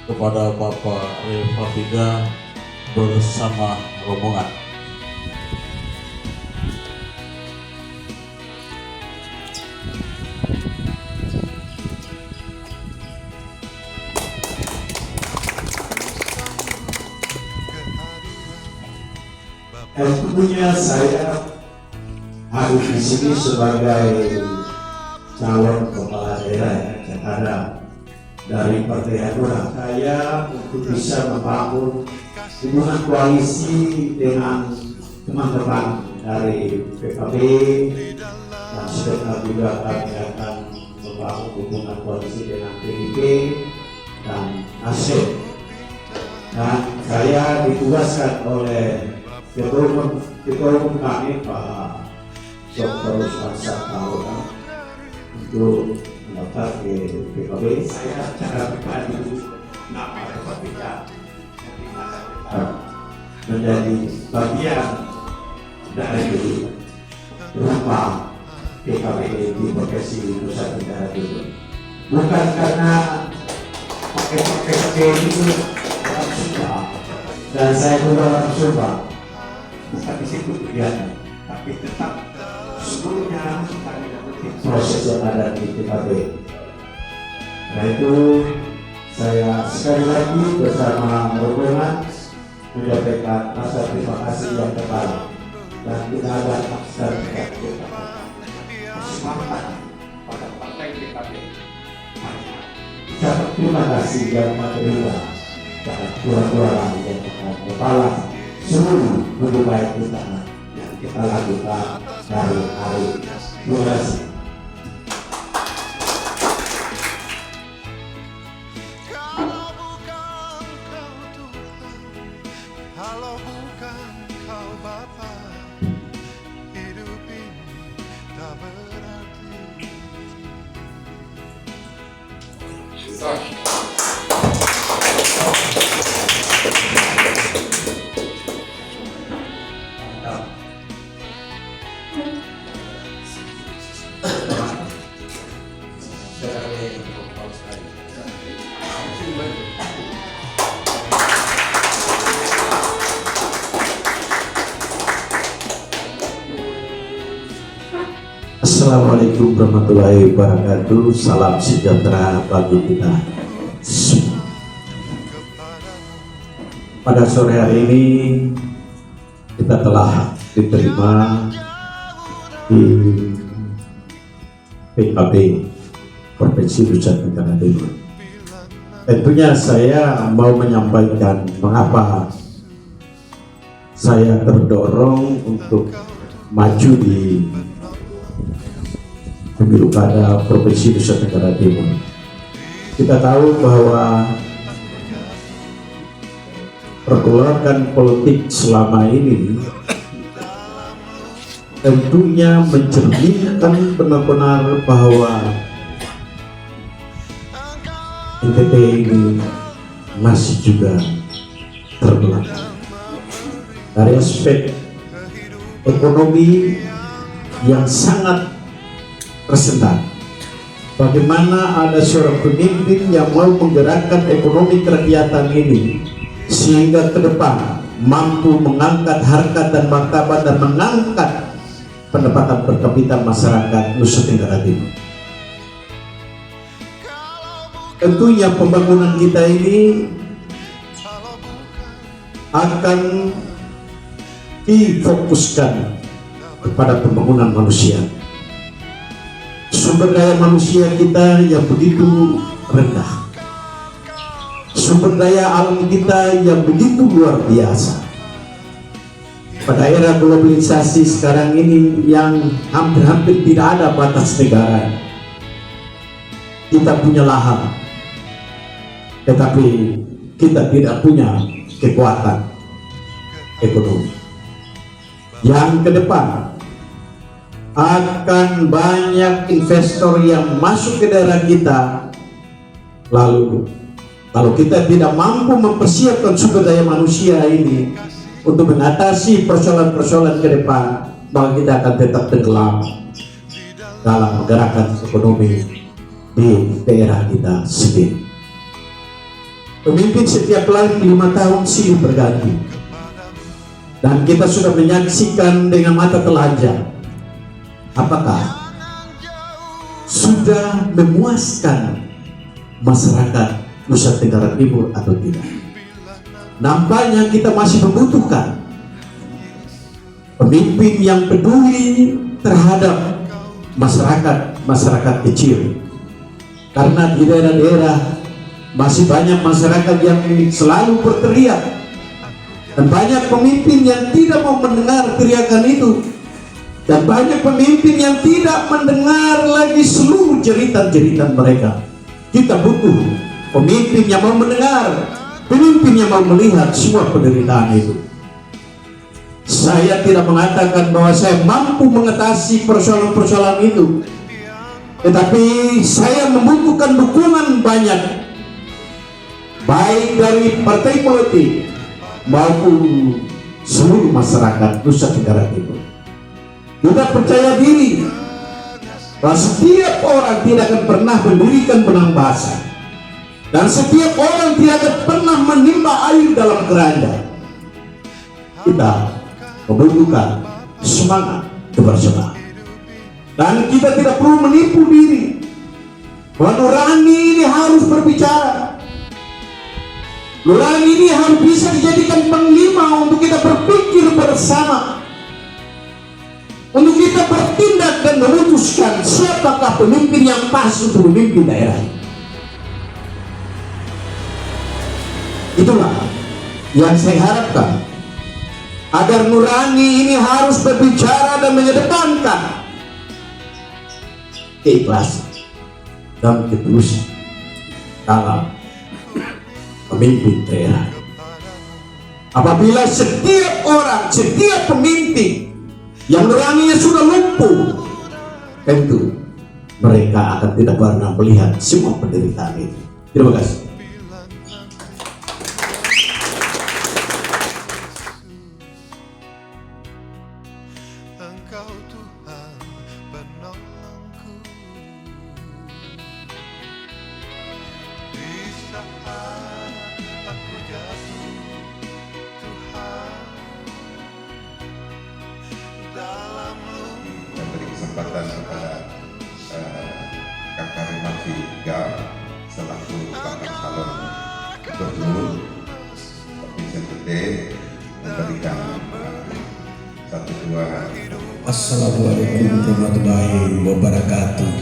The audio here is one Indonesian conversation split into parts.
kepada Bapak Refafiga bersama rombongan. Tentunya saya hadir di sini sebagai calon kepala daerah yang ada dari Partai Hanura. Saya untuk bisa membangun hubungan koalisi dengan teman-teman dari PKB dan sebentar juga kami akan membangun hubungan koalisi dengan PDIP dan Nasdem. Dan saya ditugaskan oleh Ketua Umum kami Pak Dr. Usman Sabtaudang untuk mendaftar ke PKB. Saya secara pribadi nama Refafiga menjadi bagian dari rumah PKB di Bekasi, Nusa Tenggara Timur. Bukan karena PKB itu orang Sumba dan saya juga orang Sumba. Bukan di situ tujuannya, tapi tetap seluruhnya proses yang ada di PKB. Nah itu saya sekali lagi bersama rombongan menyampaikan rasa terima kasih yang terdalam dan kita ada aksar semangat pada partai PKB. Ucapan terima kasih yang material dan dua-dua yang kepala seluruh lebih baik kita yang kita lakukan dari hari ini. Terima kasih. Kalau bukan kau Tuhan, kalau bukan kau Bapa, hidup ini tak berarti. Assalamualaikum warahmatullahi wabarakatuh. Salam sejahtera bagi kita semua. Pada sore hari ini kita telah diterima di PKB Provinsi Nusa Tenggara Timur. Tentunya saya mau menyampaikan mengapa saya terdorong untuk maju di pemilu kada Provinsi Nusa Tenggara Timur. Kita tahu bahwa pergolakan politik selama ini tentunya mencerminkan benar-benar bahwa NTT ini masih juga terbelah dari aspek ekonomi yang sangat tersendat. Bagaimana ada seorang pemimpin yang mau menggerakkan ekonomi kerakyatan ini sehingga ke depan mampu mengangkat harkat dan martabat dan mengangkat pendapatan per kapita masyarakat Nusa Tenggara Timur. Tentunya pembangunan kita ini akan difokuskan kepada pembangunan manusia. Sumber daya manusia kita yang begitu rendah, sumber daya alam kita yang begitu luar biasa. Pada era globalisasi sekarang ini yang hampir-hampir tidak ada batas negara, kita punya lahan, tetapi kita tidak punya kekuatan ekonomi. Yang ke depan akan banyak investor yang masuk ke daerah kita, lalu kalau kita tidak mampu mempersiapkan sumber daya manusia ini untuk mengatasi persoalan-persoalan ke depan, maka kita akan tetap tenggelam dalam menggerakkan ekonomi di daerah kita sendiri. Pemimpin setiap 5 tahun silih berganti. Dan kita sudah menyaksikan dengan mata telanjang apakah sudah memuaskan masyarakat Nusa Tenggara Timur atau tidak. Nampaknya kita masih membutuhkan pemimpin yang peduli terhadap masyarakat kecil. Karena di daerah-daerah masih banyak masyarakat yang selalu berteriak, dan banyak pemimpin yang tidak mau mendengar teriakan itu, dan banyak pemimpin yang tidak mendengar lagi seluruh jeritan-jeritan mereka. Kita butuh pemimpin yang mau mendengar, pemimpin yang mau melihat semua penderitaan itu. Saya tidak mengatakan bahwa saya mampu mengatasi persoalan-persoalan itu, tetapi saya membutuhkan dukungan banyak, baik dari partai politik maupun seluruh masyarakat Nusa Tenggara Timur. Kita percaya diri bahwa setiap orang tidak akan pernah mendirikan benang basah, dan setiap orang tidak akan pernah menimba air dalam keranjang. Kita membutuhkan semangat kebersamaan, dan kita tidak perlu menipu diri bahwa nurani ini harus berbicara. Nurani ini harus bisa dijadikan panglima untuk kita berpikir bersama, untuk kita bertindak dan memutuskan siapakah pemimpin yang pas untuk memimpin daerah. Itulah yang saya harapkan, agar nurani ini harus berbicara dan mengedepankan keikhlasan dan ketulusan dalam pemimpin daerah. Apabila setiap orang, setiap pemimpin yang nuraninya sudah lumpuh, tentu mereka akan tidak pernah melihat semua penderitaan itu. Terima kasih. Engkau Tuhan penolongku di saat aku jatuh, Tuhan dalam Saya beri kesempatan kepada Kakak Rimafi Gal selaku bakal calon gubernur Provinsi NTT memberikan satu dua. Assalamualaikum warahmatullahi wabarakatuh.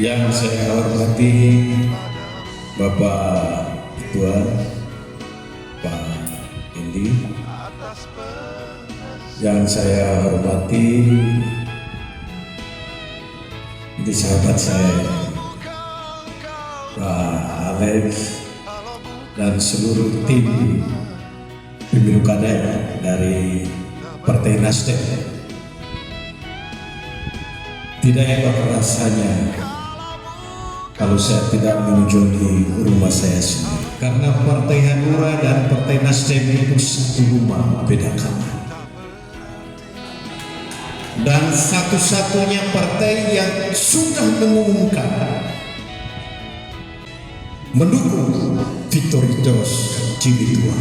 Yang saya hormati Bapak Ketua Pak Indi, yang saya hormati ini sahabat saya Pak Alex dan seluruh tim pemilu kada dari Partai Nasdem. Tidak enak rasanya kalau saya tidak mengunjungi rumah saya sendiri, karena Partai Hanura dan Partai Nasdem itu satu rumah, beda kamar. Dan satu-satunya partai yang sudah mengumumkan mendukung Vitoritas Cibitua.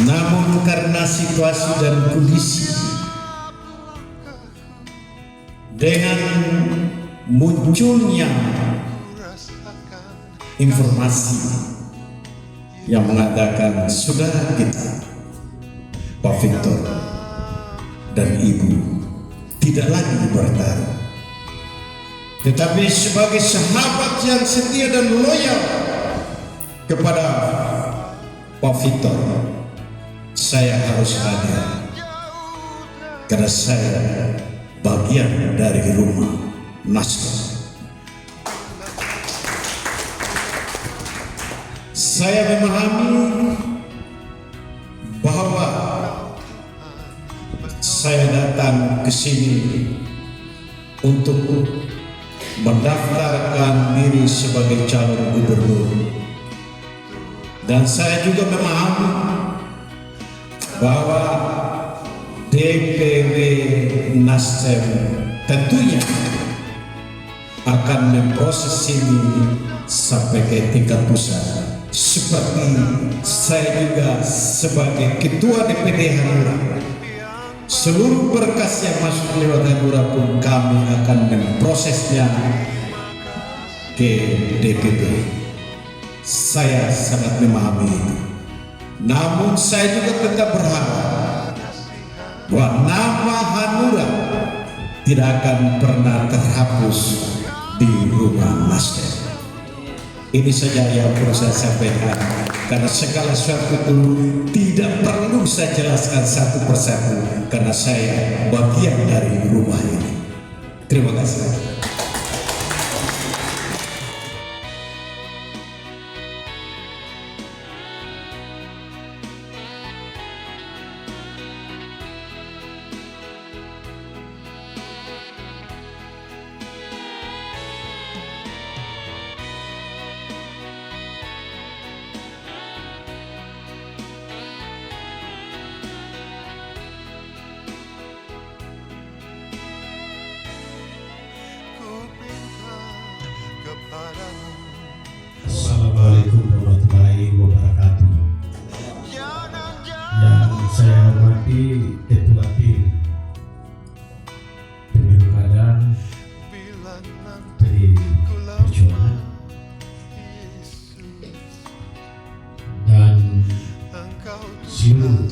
Namun karena situasi dan kondisi, dengan munculnya informasi yang mengatakan saudara kita Pak Victor dan Ibu tidak lagi bertarung, tetapi sebagai sahabat yang setia dan loyal kepada Pak Victor, saya harus hadir karena saya bagian dari rumah Nasdem. Saya memahami bahwa saya datang ke sini untuk mendaftarkan diri sebagai calon gubernur, dan saya juga memahami bahwa DPW Nasdem tentunya akan memproses ini sampai ke tingkat pusat. Seperti saya juga sebagai Ketua DPD Hanura, seluruh berkas yang masuk lewat Hanura pun kami akan memprosesnya ke DPP. Saya sangat memahami itu. Namun saya juga tetap berharap bahwa nama Hanura tidak akan pernah terhapus di rumah Nasdem. Ini saja yang perlu saya sampaikan, karena segala sesuatu itu tidak perlu saya jelaskan satu persatu, karena saya bagian dari rumah ini. Terima kasih. Assalamualaikum warahmatullahi wabarakatuh. Yang saya hormati Ketua Tim Pemilu Kada PDI Perjuangan dan seluruh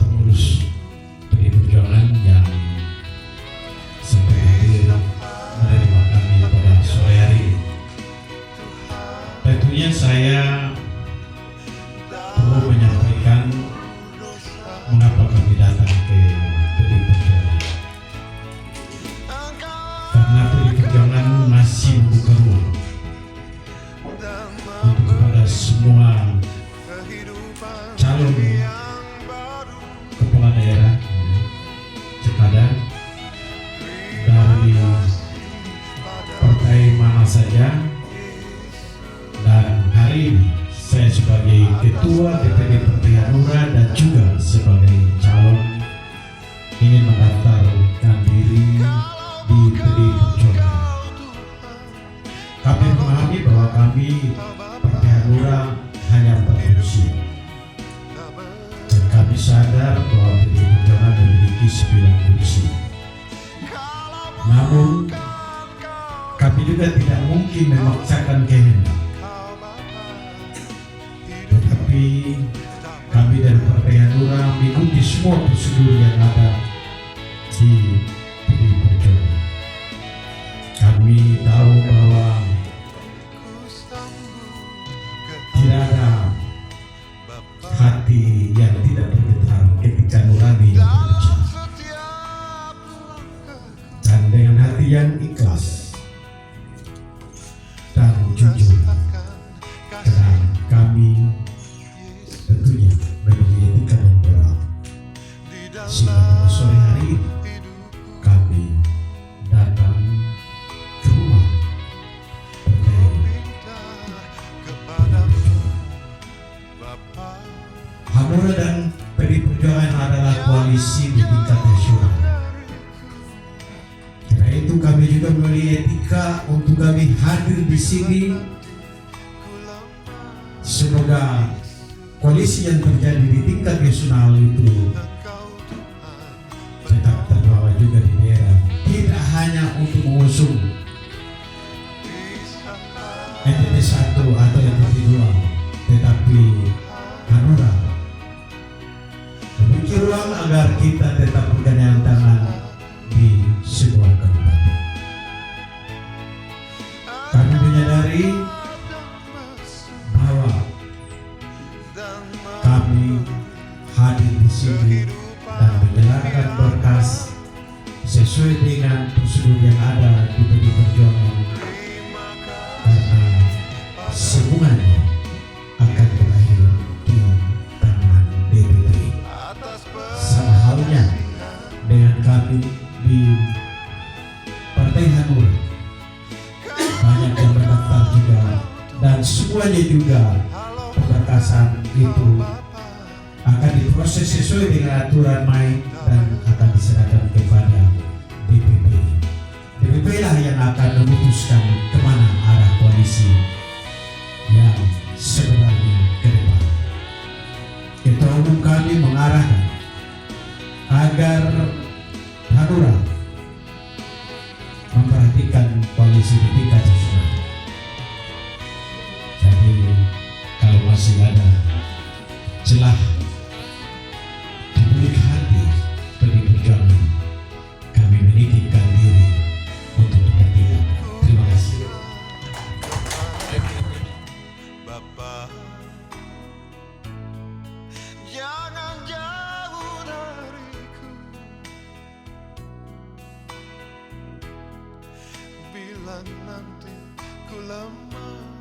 pengurus PDI Perjuangan yang sampai hadir menerima kami pada sore hari ini. Tentunya saya perlu menyampaikan mengapa kami datang ke PDI Perjuangan. Karena PDI Perjuangan masih membuka ruang untuk kepada semua calon kepala daerah Cekada dari partai mana saja. Dan hari ini saya sebagai Ketua DPD Partai Hanura dan juga sebagai calon ingin mendaftarkan diri di PDI Perjuangan. Kami memahami bahwa kami Partai Hanura hanya 4 kursi, dan kami sadar bahwa PDI Perjuangan memiliki 9 kursi. Namun kami juga tidak mungkin memaksakan kehendak. Kami dari Partai Hanura mengikuti semua prosedur yang ada di PDI Perjuangan. Kami tahu bahwa tidak ada hati yang tidak bergetar ketika nurani berbicara. Dan dengan hati yang ikhlas dan jujur, dan kami tentunya memiliki etika dan moral. Sehingga pada sore hari ini kami datang ke rumah Hanura dan PDI Perjuangan adalah koalisi di tingkat nasional. Karena itu kami juga memiliki etika untuk kami hadir di sini. Semoga koalisi yang terjadi di tingkat nasional itu tetap terbawa juga di daerah, tidak hanya untuk mengusung NTT 1 atau NTT 2, tetapi Hanura memiliki ruang agar kita tetap bergandeng tangan di sebuah kabupaten. Kami menyadari bahwa kami hadir di sini dan menyerahkan berkas sesuai dengan prosedur yang ada di PDI Perjuangan, karena semuanya akan berakhir di tangan DPP. Sama halnya dengan kami di Partai Hanura, banyak yang berdaftar juga, dan semuanya juga pemberkasan itu akan diproses sesuai dengan aturan main dan akan diserahkan kepada DPP. DPP lah yang akan Ketua Umum kami mengarahkan agar Hanura memperhatikan koalisi Tingkat Nasional. Jadi kalau masih ada celah di balik hati PDI Perjuangan, kami menitipkan diri untuk digantikan. Terima kasih. Bapak, jangan jauh dariku. Bila nanti ku lemah